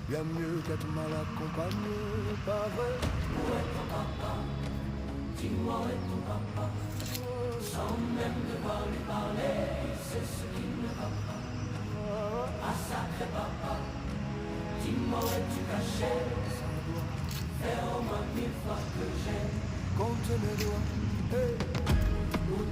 bien mieux qu'être mal accompagné, pas vrai? Où est ton papa? Dis-moi où est ton papa? Sans même devoir lui parler, c'est ce qui ne va pas. Ah sacré papa, dis-moi où es-tu caché? Ça doit Faire au moins 1000 fois que j'ai compter mes doigts. Hey. où